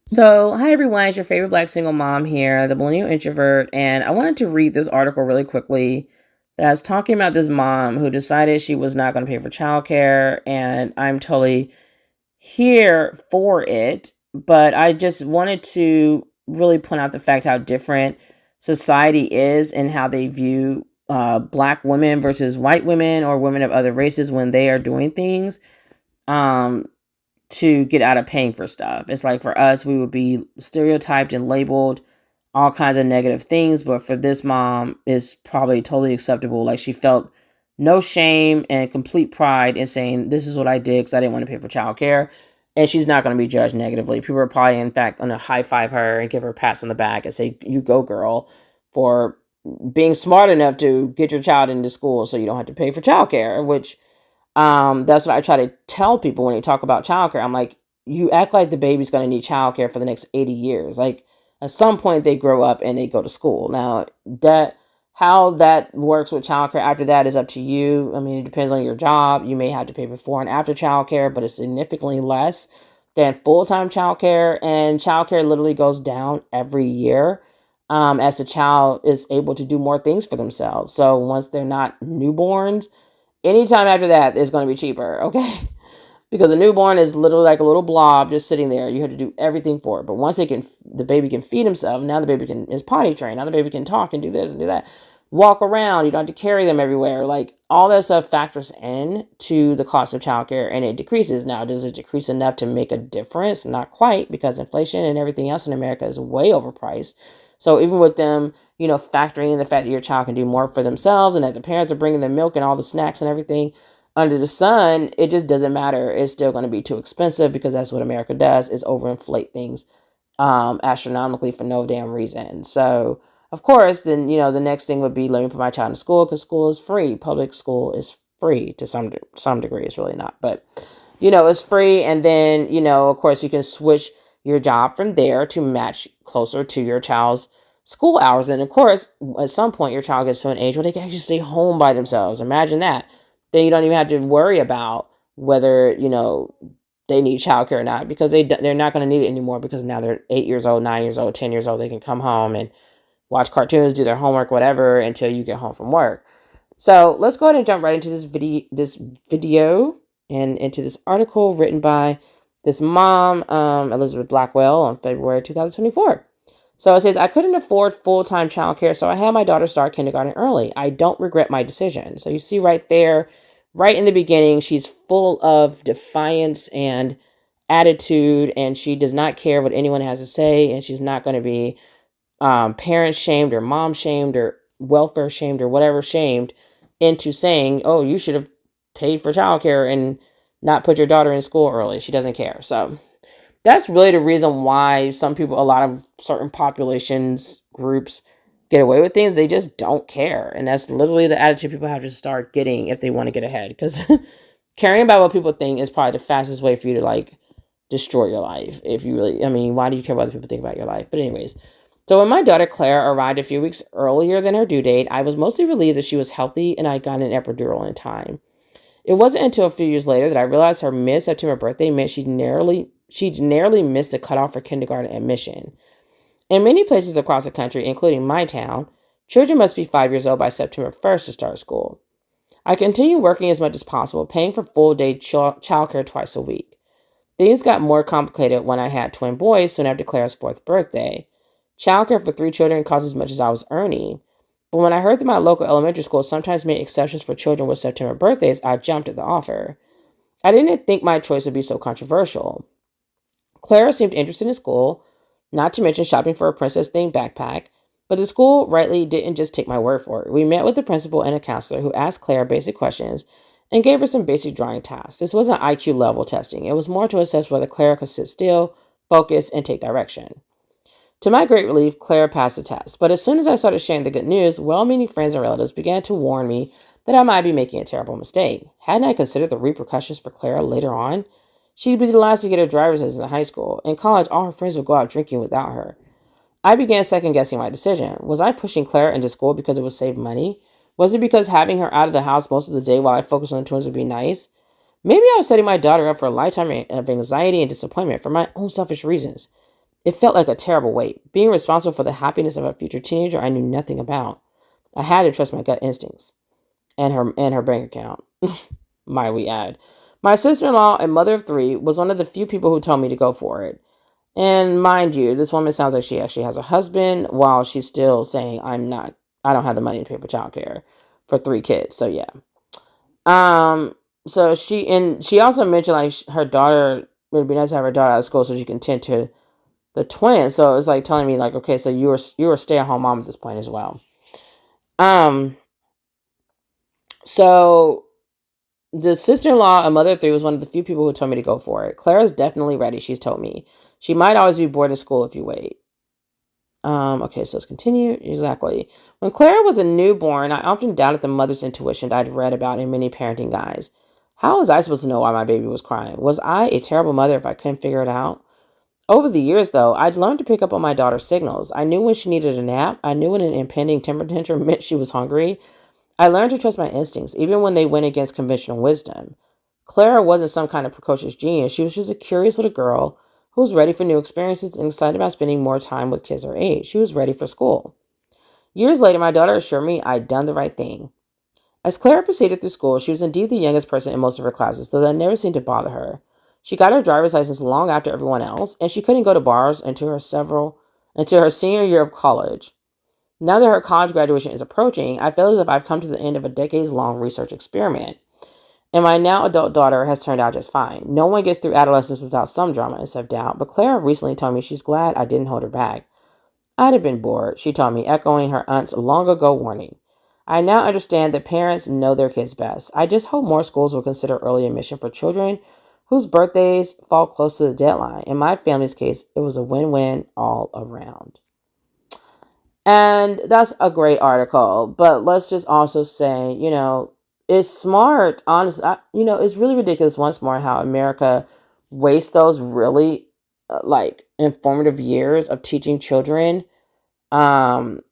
So, hi everyone, it's your favorite black single mom here, the millennial introvert, and I wanted to read this article really quickly that's talking about this mom who decided she was not going to pay for childcare, and I'm totally here for it, but I just wanted to really point out the fact how different society is and how they view black women versus white women or women of other races when they are doing things. Um, to get out of paying for stuff. It's like for us, we would be stereotyped and labeled all kinds of negative things, but for this mom, it's probably totally acceptable. Like she felt no shame and complete pride in saying, "This is what I did because I didn't want to pay for childcare," and she's not going to be judged negatively. People are probably, in fact, going to high five her and give her pats on the back and say, "You go, girl," for being smart enough to get your child into school so you don't have to pay for childcare, which that's what I try to tell people when they talk about childcare. I'm like, you act like the baby's going to need childcare for the next 80 years. Like at some point they grow up and they go to school. Now that how that works with childcare after that is up to you. I mean, it depends on your job. You may have to pay before and after childcare, but it's significantly less than full-time childcare. And childcare literally goes down every year as the child is able to do more things for themselves. So once they're not newborns, anytime after that is going to be cheaper, okay? Because a newborn is literally like a little blob just sitting there. You have to do everything for it. But once the baby can feed himself. Now the baby is potty trained. Now the baby can talk and do this and do that. Walk around. You don't have to carry them everywhere. Like all that stuff factors in to the cost of childcare, and it decreases. Now, does it decrease enough to make a difference? Not quite, because inflation and everything else in America is way overpriced. So even with them, factoring in the fact that your child can do more for themselves and that the parents are bringing the milk and all the snacks and everything under the sun, it just doesn't matter. It's still going to be too expensive because that's what America does, is overinflate things astronomically for no damn reason. So, of course, then, the next thing would be, let me put my child in school, because school is free. Public school is free to some degree. It's really not, but, it's free. And then, of course, you can switch your job from there to match closer to your child's school hours. And of course, at some point, your child gets to an age where they can actually stay home by themselves. Imagine that. Then you don't even have to worry about whether, they need childcare or not, because they're not going to need it anymore, because now they're 8 years old, 9 years old, 10 years old. They can come home and watch cartoons, do their homework, whatever, until you get home from work. So let's go ahead and jump right into this video and into this article written by this mom, Elizabeth Blackwell, on February 2024. So it says, I couldn't afford full-time childcare, so I had my daughter start kindergarten early. I don't regret my decision. So you see right there, right in the beginning, she's full of defiance and attitude, and she does not care what anyone has to say, and she's not going to be parent shamed or mom shamed or welfare shamed or whatever shamed into saying, oh, you should have paid for childcare and not put your daughter in school early. She doesn't care. So that's really the reason why some people, a lot of certain populations, groups get away with things. They just don't care. And that's literally the attitude people have to start getting if they want to get ahead. Because caring about what people think is probably the fastest way for you to like destroy your life. If you really, I mean, why do you care what other people think about your life? But anyways, so when my daughter Claire arrived a few weeks earlier than her due date, I was mostly relieved that she was healthy and I got an epidural in time. It wasn't until a few years later that I realized her mid-September birthday meant she'd narrowly missed the cutoff for kindergarten admission. In many places across the country, including my town, children must be 5 years old by September 1st to start school. I continued working as much as possible, paying for full-day childcare twice a week. Things got more complicated when I had twin boys soon after Claire's 4th birthday. Childcare for 3 children cost as much as I was earning. But when I heard that my local elementary school sometimes made exceptions for children with September birthdays, I jumped at the offer. I didn't think my choice would be so controversial. Clara seemed interested in school, not to mention shopping for a princess-themed backpack, but the school rightly didn't just take my word for it. We met with the principal and a counselor who asked Claire basic questions and gave her some basic drawing tasks. This wasn't IQ level testing. It was more to assess whether Clara could sit still, focus, and take direction. To my great relief, Clara passed the test, but as soon as I started sharing the good news, well-meaning friends and relatives began to warn me that I might be making a terrible mistake. Hadn't I considered the repercussions for Clara later on? She'd be the last to get her driver's license in high school. In college, all her friends would go out drinking without her. I began second-guessing my decision. Was I pushing Clara into school because it would save money? Was it because having her out of the house most of the day while I focused on the twins would be nice? Maybe I was setting my daughter up for a lifetime of anxiety and disappointment for my own selfish reasons. It felt like a terrible weight. Being responsible for the happiness of a future teenager I knew nothing about. I had to trust my gut instincts and her bank account. Might we add. My sister-in-law and mother of three was one of the few people who told me to go for it. And mind you, this woman sounds like she actually has a husband while she's still saying, I don't have the money to pay for childcare for three kids. So yeah. So she also mentioned like her daughter, it would be nice to have her daughter out of school so she can tend to the twins. So it's like telling me like, okay, so you were a stay-at-home mom at this point as well. So the sister-in-law, a mother of three, was one of the few people who told me to go for it. Clara's definitely ready, she's told me. She might always be bored in school if you wait. Okay, so let's continue. Exactly. When Clara was a newborn, I often doubted the mother's intuition that I'd read about in many parenting guides. How was I supposed to know why my baby was crying? Was I a terrible mother if I couldn't figure it out? Over the years, though, I'd learned to pick up on my daughter's signals. I knew when she needed a nap. I knew when an impending temper tantrum meant she was hungry. I learned to trust my instincts, even when they went against conventional wisdom. Clara wasn't some kind of precocious genius. She was just a curious little girl who was ready for new experiences and excited about spending more time with kids her age. She was ready for school. Years later, my daughter assured me I'd done the right thing. As Clara proceeded through school, she was indeed the youngest person in most of her classes, though that never seemed to bother her. She got her driver's license long after everyone else, and she couldn't go to bars until her senior year of college. Now that her college graduation is approaching, I feel as if I've come to the end of a decades-long research experiment. And my now adult daughter has turned out just fine. No one gets through adolescence without some drama and self-doubt, but Clara recently told me she's glad I didn't hold her back. I'd have been bored, she told me, echoing her aunt's long ago warning. I now understand that parents know their kids best. I just hope more schools will consider early admission for children whose birthdays fall close to the deadline. In my family's case, it was a win-win all around. And that's a great article, but let's just also say, it's smart, honestly. It's really ridiculous once more how America wastes those really informative years of teaching children. And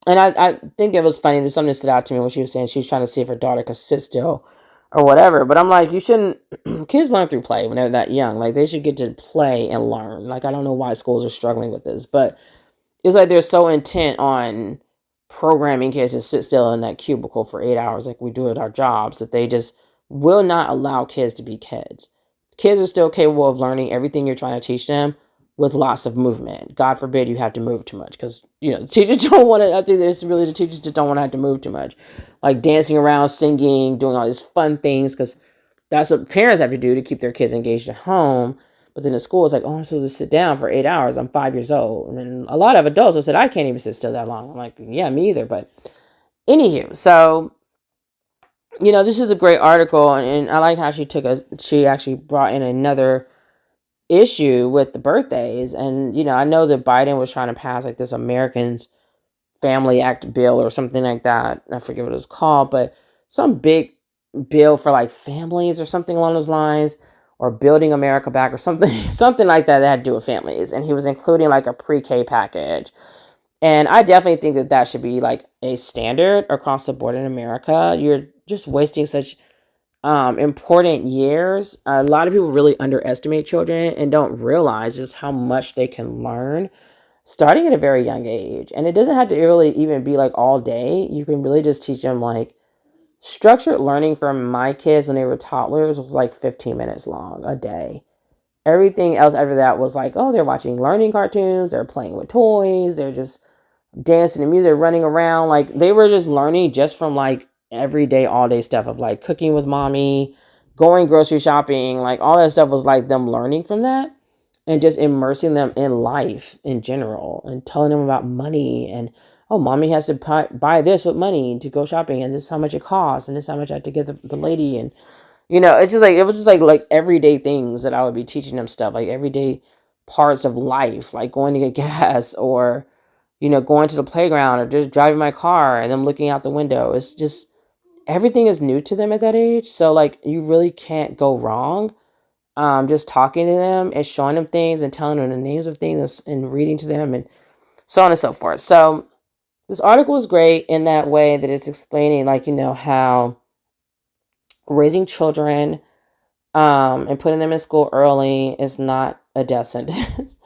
I think it was funny that something stood out to me when she was saying she's trying to see if her daughter could sit still or whatever. But I'm like, you shouldn't, kids learn through play when they're that young. Like, they should get to play and learn. Like, I don't know why schools are struggling with this, but it's like they're so intent on programming kids to sit still in that cubicle for 8 hours like we do at our jobs that they just will not allow kids to be kids. Kids are still capable of learning everything you're trying to teach them with lots of movement. God forbid you have to move too much because, the teachers don't want to, I think it's really the teachers that don't want to have to move too much. Like dancing around, singing, doing all these fun things because that's what parents have to do to keep their kids engaged at home. But then the school is like, oh, I'm supposed to sit down for 8 hours. I'm 5 years old. And a lot of adults have said, I can't even sit still that long. I'm like, yeah, me either. But anywho, so, this is a great article. And I like how she actually brought in another issue with the birthdays. And, I know that Biden was trying to pass like this Americans Family Act bill or something like that. I forget what it was called, but some big bill for like families or something along those lines. Or Building America Back or something like that had to do with families. And he was including like a pre-K package. And I definitely think that should be like a standard across the board in America. You're just wasting such important years. A lot of people really underestimate children and don't realize just how much they can learn starting at a very young age. And it doesn't have to really even be like all day. You can really just teach them like structured learning for my kids when they were toddlers was like 15 minutes long a day. Everything else after that was like, oh, they're watching learning cartoons, they're playing with toys, they're just dancing to music, running around. Like they were just learning just from like everyday, all day stuff of like cooking with mommy, going grocery shopping, like all that stuff was like them learning from that and just immersing them in life in general and telling them about money and oh, mommy has to buy this with money to go shopping, and this is how much it costs, and this is how much I had to get the lady, and it's just like it was just like everyday things that I would be teaching them stuff, like everyday parts of life, like going to get gas, or going to the playground, or just driving my car and them looking out the window. It's just everything is new to them at that age, so like you really can't go wrong. Just talking to them and showing them things and telling them the names of things and reading to them and so on and so forth. So this article is great in that way that it's explaining, like, how raising children and putting them in school early is not a death sentence.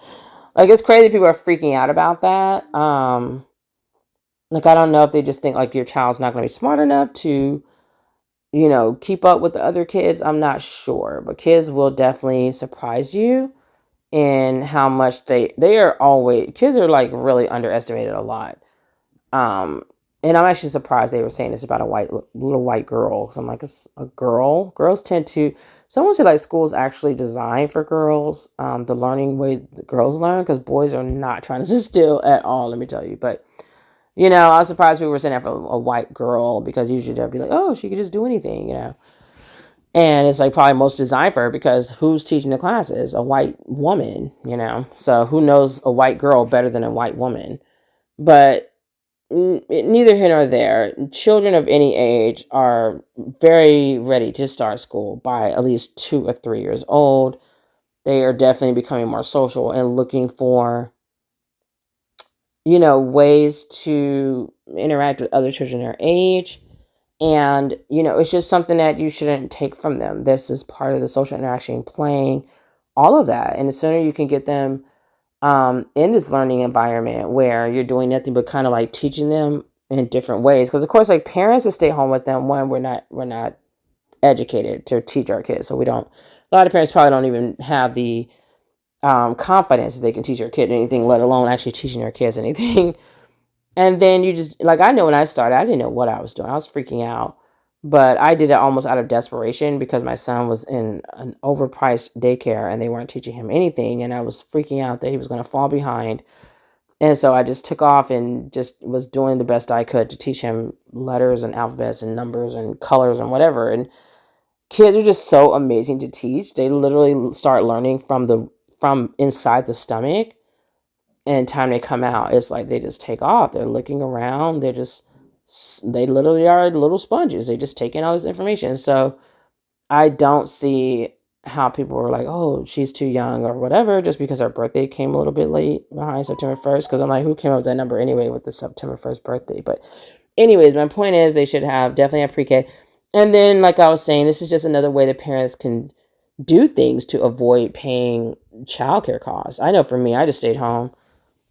Like, it's crazy people are freaking out about that. Like, I don't know if they just think like your child's not going to be smart enough to, keep up with the other kids. I'm not sure, but kids will definitely surprise you in how much they are always, kids are like really underestimated a lot. Um, and I'm actually surprised they were saying this about a little white girl. So I'm like, it's a girl. Girls tend to, someone said like school's actually designed for girls, the learning way the girls learn, because boys are not trying to sit still at all, let me tell you. But, I was surprised people were saying that for a white girl, because usually they'll be like, oh, she could just do anything. And it's like probably most designed for her, because who's teaching the classes? A white woman. So who knows a white girl better than a white woman? But neither here nor there. Children of any age are very ready to start school by at least 2 or 3 years old. They are definitely becoming more social and looking for, ways to interact with other children their age. And, it's just something that you shouldn't take from them. This is part of the social interaction, playing, all of that. And the sooner you can get them in this learning environment where you're doing nothing but kind of like teaching them in different ways. Because of course, like parents that stay home with them, one, we're not educated to teach our kids. So we don't, a lot of parents probably don't even have the confidence that they can teach their kid anything, let alone actually teaching their kids anything. And then you just, like, I know when I started, I didn't know what I was doing. I was freaking out. But I did it almost out of desperation, because my son was in an overpriced daycare and they weren't teaching him anything. And I was freaking out that he was going to fall behind. And so I just took off and just was doing the best I could to teach him letters and alphabets and numbers and colors and whatever. And kids are just so amazing to teach. They literally start learning from inside the stomach. And time they come out, it's like they just take off. They're looking around. They literally are little sponges. They just take in all this information. So I don't see how people were like, oh, she's too young or whatever, just because her birthday came a little bit late behind September 1st. Because I'm like, who came up with that number anyway with the September 1st birthday? But anyways, my point is they should definitely have pre-K. And then, like I was saying, this is just another way that parents can do things to avoid paying childcare costs. I know for me, I just stayed home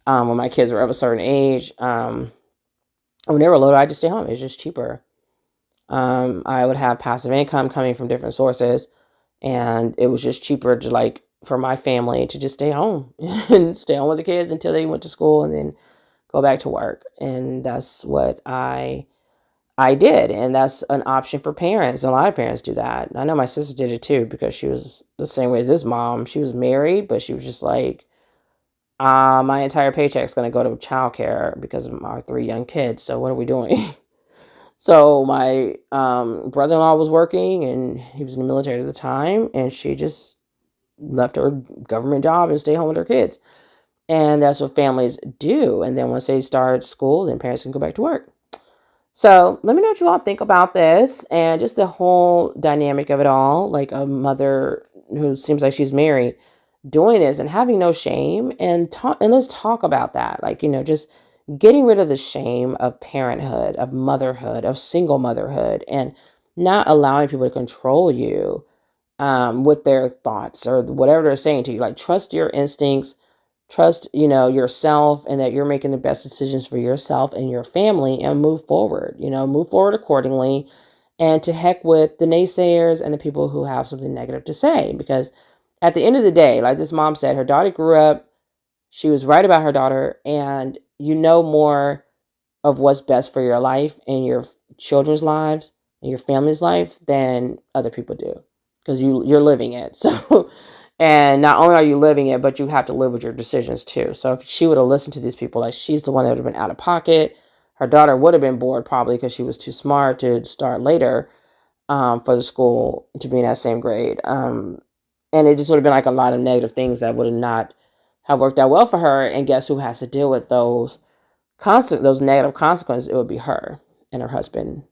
when my kids were of a certain age. When they were little, I just stay home. It's just cheaper. I would have passive income coming from different sources, and it was just cheaper to, like, for my family to just stay home and stay home with the kids until they went to school and then go back to work. And that's what I did, and that's an option for parents. A lot of parents do that. I know my sister did it too, because she was the same way as this mom. She was married, but she was just like, my entire paycheck's going to go to childcare because of our 3 young kids. So what are we doing? So my brother-in-law was working, and he was in the military at the time, and she just left her government job and stayed home with her kids. And that's what families do. And then once they start school, then parents can go back to work. So let me know what you all think about this and just the whole dynamic of it all. Like a mother who seems like she's married doing this and having no shame, and let's talk about that. Like, just getting rid of the shame of parenthood, of motherhood, of single motherhood, and not allowing people to control you with their thoughts or whatever they're saying to you. Like, trust your instincts, trust, yourself, and that you're making the best decisions for yourself and your family, and move forward, move forward accordingly. And to heck with the naysayers and the people who have something negative to say, because at the end of the day, like this mom said, her daughter grew up, she was right about her daughter, and you know more of what's best for your life and your children's lives and your family's life than other people do, because you're living it. So, and not only are you living it, but you have to live with your decisions too. So if she would have listened to these people, like, she's the one that would have been out of pocket. Her daughter would have been bored probably because she was too smart to start later for the school to be in that same grade. And it just would have been like a lot of negative things that would have not have worked out well for her. And guess who has to deal with those negative consequences? It would be her and her husband,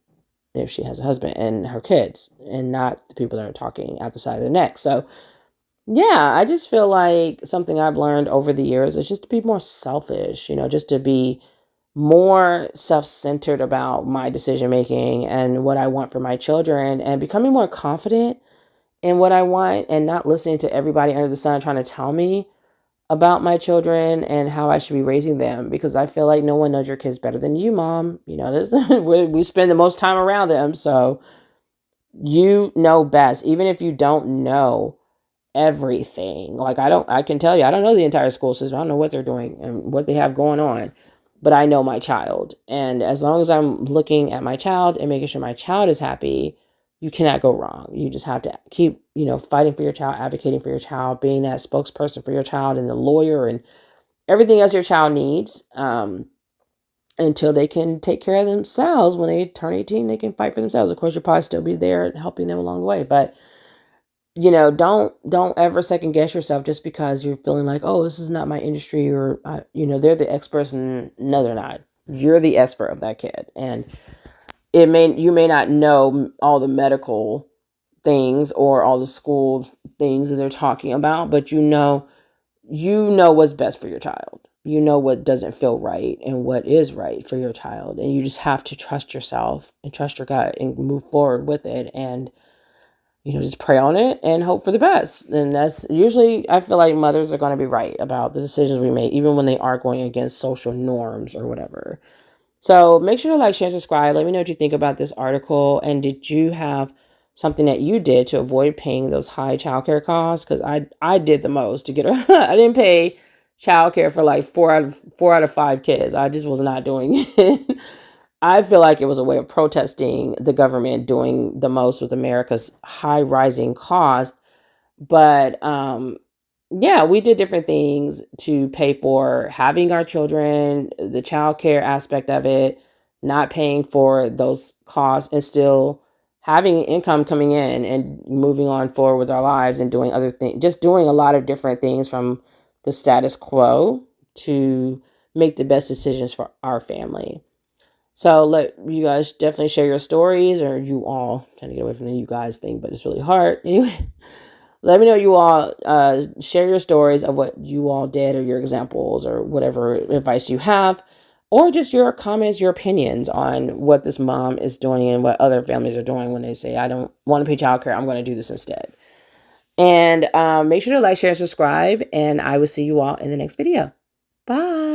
if she has a husband, and her kids, and not the people that are talking out the side of their neck. So yeah, I just feel like something I've learned over the years is just to be more selfish, just to be more self-centered about my decision making and what I want for my children, and becoming more confident in what I want, and not listening to everybody under the sun trying to tell me about my children and how I should be raising them, because I feel like no one knows your kids better than you, Mom. You know, this, we spend the most time around them. So you know best, even if you don't know everything. Like I can tell you, I don't know the entire school system. I don't know what they're doing and what they have going on, but I know my child. And as long as I'm looking at my child and making sure my child is happy, you cannot go wrong. You just have to keep, fighting for your child, advocating for your child, being that spokesperson for your child and the lawyer and everything else your child needs, until they can take care of themselves. When they turn 18, they can fight for themselves. Of course, you'll probably still be there helping them along the way, but don't ever second guess yourself just because you're feeling like, oh, this is not my industry, or they're the experts, and no, they're not. You're the expert of that kid, and you may not know all the medical things or all the school things that they're talking about, but what's best for your child. You know what doesn't feel right and what is right for your child, and you just have to trust yourself and trust your gut and move forward with it, and just pray on it and hope for the best. And that's usually, I feel like mothers are going to be right about the decisions we make, even when they are going against social norms or whatever. So make sure to like, share, subscribe. Let me know what you think about this article. And did you have something that you did to avoid paying those high childcare costs? Because I did the most to get her. I didn't pay childcare for like four out of five kids. I just was not doing it. I feel like it was a way of protesting the government doing the most with America's high rising cost. But yeah, we did different things to pay for having our children, the child care aspect of it, not paying for those costs, and still having income coming in and moving on forward with our lives and doing other things, just doing a lot of different things from the status quo to make the best decisions for our family. So let you guys definitely share your stories, or you all, trying to get away from the you guys thing, but it's really hard. Anyway, let me know, you all, share your stories of what you all did, or your examples, or whatever advice you have, or just your comments, your opinions on what this mom is doing and what other families are doing when they say, I don't want to pay childcare, I'm going to do this instead. And make sure to like, share, and subscribe, and I will see you all in the next video. Bye.